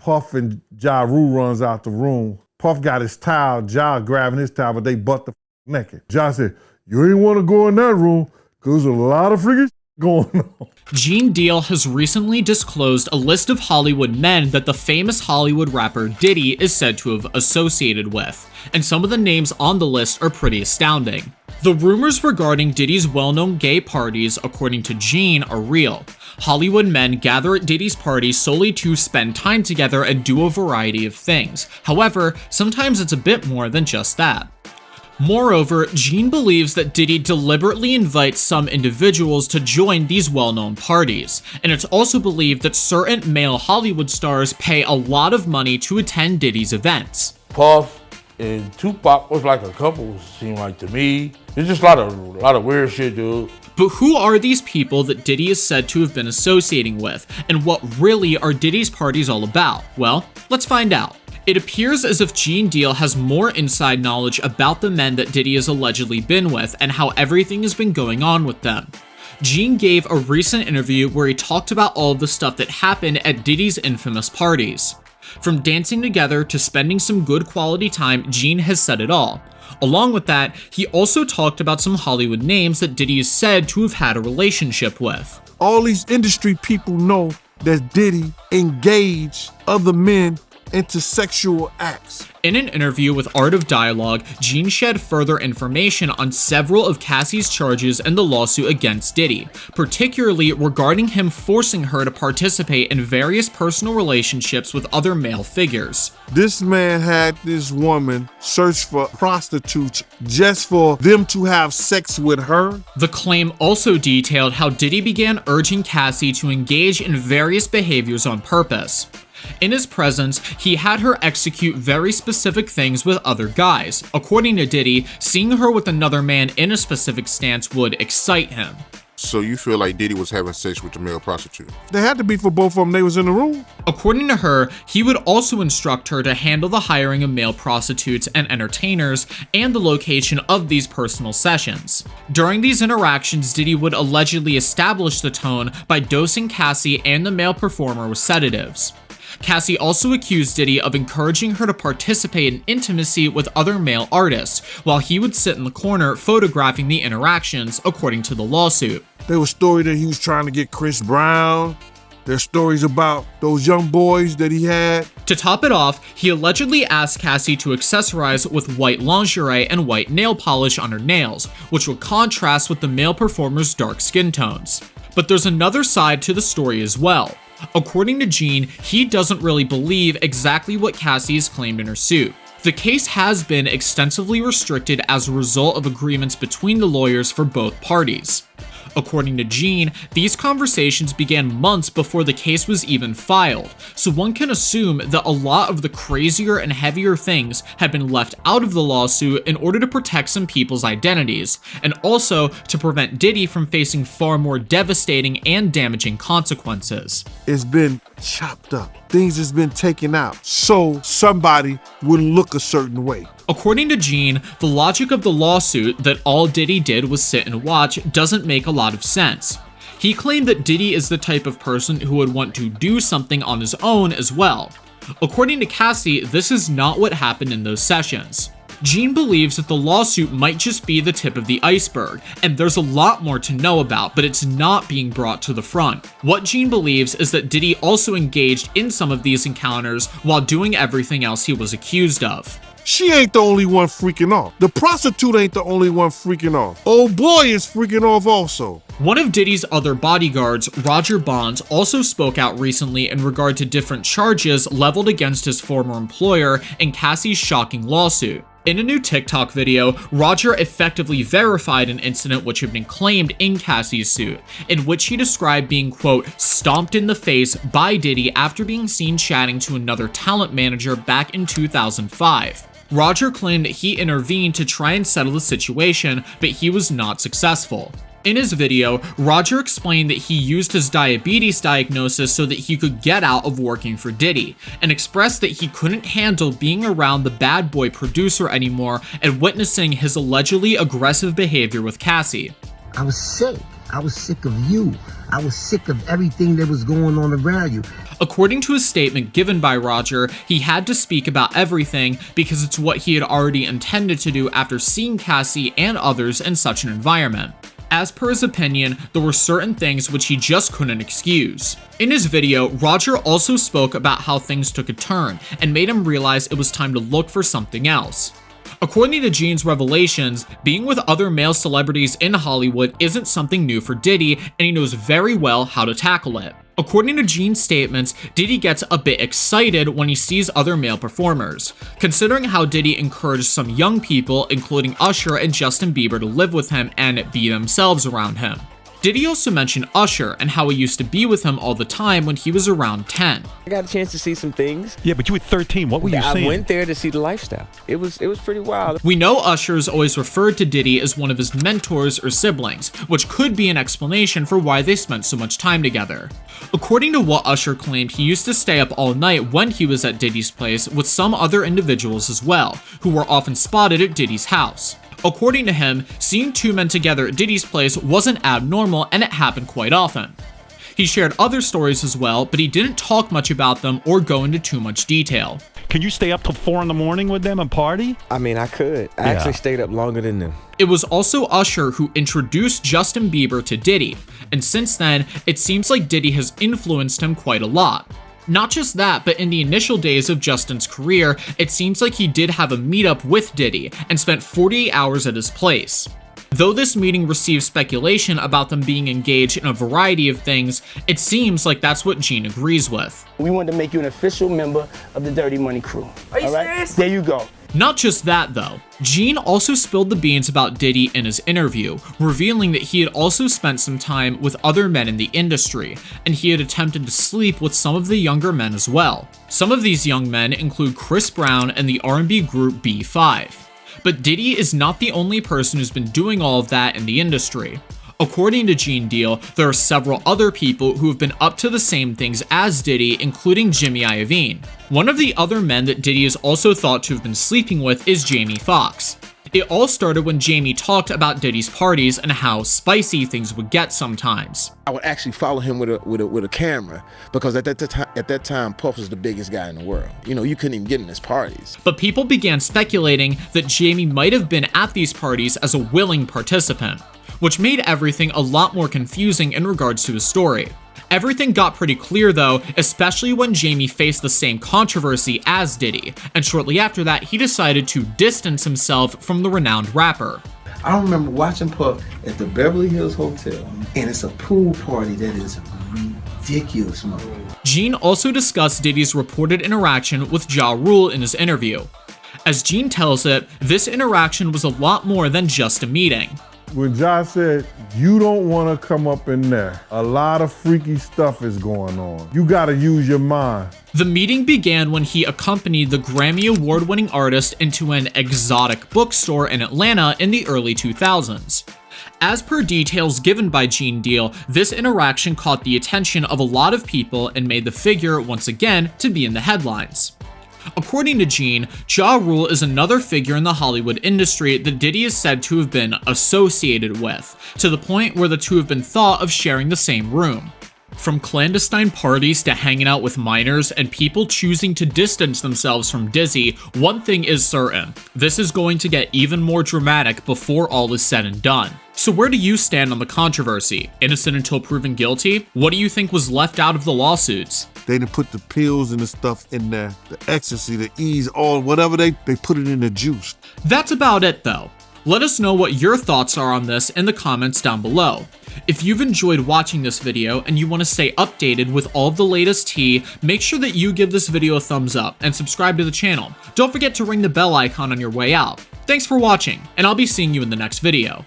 Puff and Ja Rule runs out the room. Puff got his towel, Ja grabbing his towel, but they butt the naked. Ja said, "You ain't want to go in that room because there's a lot of freaking going on." Genedeal has recently disclosed a list of Hollywood men that the famous Hollywood rapper Diddy is said to have associated with, and some of the names on the list are pretty astounding. The rumors regarding Diddy's well-known gay parties, according to Gene, are real. Hollywood men gather at Diddy's parties solely to spend time together and do a variety of things. However, sometimes it's a bit more than just that. Moreover, Gene believes that Diddy deliberately invites some individuals to join these well-known parties, and it's also believed that certain male Hollywood stars pay a lot of money to attend Diddy's events. Puff and Tupac was like a couple, seemed like to me. It's just a lot of weird shit, dude. But who are these people that Diddy is said to have been associating with, and what really are Diddy's parties all about? Well, let's find out. It appears as if Genedeal has more inside knowledge about the men that Diddy has allegedly been with and how everything has been going on with them. Gene gave a recent interview where he talked about all of the stuff that happened at Diddy's infamous parties. From dancing together to spending some good quality time, Gene has said it all. Along with that, he also talked about some Hollywood names that Diddy is said to have had a relationship with. All these industry people know that Diddy engaged other men into sexual acts. In an interview with Art of Dialogue, Gene shed further information on several of Cassie's charges in the lawsuit against Diddy, particularly regarding him forcing her to participate in various personal relationships with other male figures. This man had this woman search for prostitutes just for them to have sex with her. The claim also detailed how Diddy began urging Cassie to engage in various behaviors on purpose. In his presence, he had her execute very specific things with other guys. According to Diddy, seeing her with another man in a specific stance would excite him. So you feel like Diddy was having sex with the male prostitute? They had to be for both of them. They was in the room. According to her, he would also instruct her to handle the hiring of male prostitutes and entertainers and the location of these personal sessions. During these interactions, Diddy would allegedly establish the tone by dosing Cassie and the male performer with sedatives. Cassie also accused Diddy of encouraging her to participate in intimacy with other male artists, while he would sit in the corner photographing the interactions, according to the lawsuit. There was story that he was trying to get Chris Brown. There's stories about those young boys that he had. To top it off, he allegedly asked Cassie to accessorize with white lingerie and white nail polish on her nails, which would contrast with the male performer's dark skin tones. But there's another side to the story as well. According to Gene, he doesn't really believe exactly what Cassie has claimed in her suit. The case has been extensively restricted as a result of agreements between the lawyers for both parties. According to Gene, these conversations began months before the case was even filed, so one can assume that a lot of the crazier and heavier things had been left out of the lawsuit in order to protect some people's identities, and also to prevent Diddy from facing far more devastating and damaging consequences. It's been chopped up. Things has been taken out, so somebody wouldn't look a certain way. According to Gene, the logic of the lawsuit that all Diddy did was sit and watch doesn't make a lot of sense. He claimed that Diddy is the type of person who would want to do something on his own as well. According to Cassie, this is not what happened in those sessions. Gene believes that the lawsuit might just be the tip of the iceberg, and there's a lot more to know about, but it's not being brought to the front. What Gene believes is that Diddy also engaged in some of these encounters while doing everything else he was accused of. She ain't the only one freaking off. The prostitute ain't the only one freaking off. Old boy is freaking off also. One of Diddy's other bodyguards, Roger Bonds, also spoke out recently in regard to different charges leveled against his former employer in Cassie's shocking lawsuit. In a new TikTok video, Roger effectively verified an incident which had been claimed in Cassie's suit, in which he described being, quote, stomped in the face by Diddy after being seen chatting to another talent manager back in 2005. Roger claimed that he intervened to try and settle the situation, but he was not successful. In his video, Roger explained that he used his diabetes diagnosis so that he could get out of working for Diddy, and expressed that he couldn't handle being around the bad boy producer anymore and witnessing his allegedly aggressive behavior with Cassie. I was sick. I was sick of you. I was sick of everything that was going on around you. According to a statement given by Roger, he had to speak about everything because it's what he had already intended to do after seeing Cassie and others in such an environment. As per his opinion, there were certain things which he just couldn't excuse. In his video, Roger also spoke about how things took a turn and made him realize it was time to look for something else. According to Gene's revelations, being with other male celebrities in Hollywood isn't something new for Diddy, and he knows very well how to tackle it. According to Gene's statements, Diddy gets a bit excited when he sees other male performers, considering how Diddy encouraged some young people, including Usher and Justin Bieber, to live with him and be themselves around him. Diddy also mentioned Usher and how he used to be with him all the time when he was around 10. I got a chance to see some things. Yeah, but you were 13. What were you seeing? I went there to see the lifestyle. It was pretty wild. We know Usher has always referred to Diddy as one of his mentors or siblings, which could be an explanation for why they spent so much time together. According to what Usher claimed, he used to stay up all night when he was at Diddy's place with some other individuals as well, who were often spotted at Diddy's house. According to him, seeing two men together at Diddy's place wasn't abnormal and it happened quite often. He shared other stories as well, but he didn't talk much about them or go into too much detail. Can you stay up till 4 in the morning with them and party? I mean, I could. I actually stayed up longer than them. It was also Usher who introduced Justin Bieber to Diddy, and since then, it seems like Diddy has influenced him quite a lot. Not just that, but in the initial days of Justin's career, it seems like he did have a meetup with Diddy and spent 48 hours at his place. Though this meeting received speculation about them being engaged in a variety of things, it seems like that's what Gene agrees with. We wanted to make you an official member of the Dirty Money crew. Are you serious? There you go. Not just that though, Gene also spilled the beans about Diddy in his interview, revealing that he had also spent some time with other men in the industry, and he had attempted to sleep with some of the younger men as well. Some of these young men include Chris Brown and the R&B group B5. But Diddy is not the only person who's been doing all of that in the industry. According to Genedeal, there are several other people who have been up to the same things as Diddy, including Jimmy Iovine. One of the other men that Diddy is also thought to have been sleeping with is Jamie Foxx. It all started when Jamie talked about Diddy's parties and how spicy things would get sometimes. I would actually follow him with a camera because at that time Puff was the biggest guy in the world. You know, you couldn't even get in his parties. But people began speculating that Jamie might have been at these parties as a willing participant, which made everything a lot more confusing in regards to his story. Everything got pretty clear though, especially when Jamie faced the same controversy as Diddy, and shortly after that he decided to distance himself from the renowned rapper. I remember watching Puff at the Beverly Hills Hotel, and it's a pool party that is ridiculous, man. Gene also discussed Diddy's reported interaction with Ja Rule in his interview. As Gene tells it, this interaction was a lot more than just a meeting. When Ja said, you don't want to come up in there, a lot of freaky stuff is going on. You got to use your mind. The meeting began when he accompanied the Grammy Award-winning artist into an exotic bookstore in Atlanta in the early 2000s. As per details given by Genedeal, this interaction caught the attention of a lot of people and made the figure, once again, to be in the headlines. According to Gene, Ja Rule is another figure in the Hollywood industry that Diddy is said to have been associated with, to the point where the two have been thought of sharing the same room. From clandestine parties to hanging out with minors and people choosing to distance themselves from Dizzy, one thing is certain: this is going to get even more dramatic before all is said and done. So where do you stand on the controversy? Innocent until proven guilty? What do you think was left out of the lawsuits? They done put the pills and the stuff in there, the ecstasy, the ease, all whatever they put it in the juice. That's about it though. Let us know what your thoughts are on this in the comments down below. If you've enjoyed watching this video and you want to stay updated with all of the latest tea, make sure that you give this video a thumbs up and subscribe to the channel. Don't forget to ring the bell icon on your way out. Thanks for watching, and I'll be seeing you in the next video.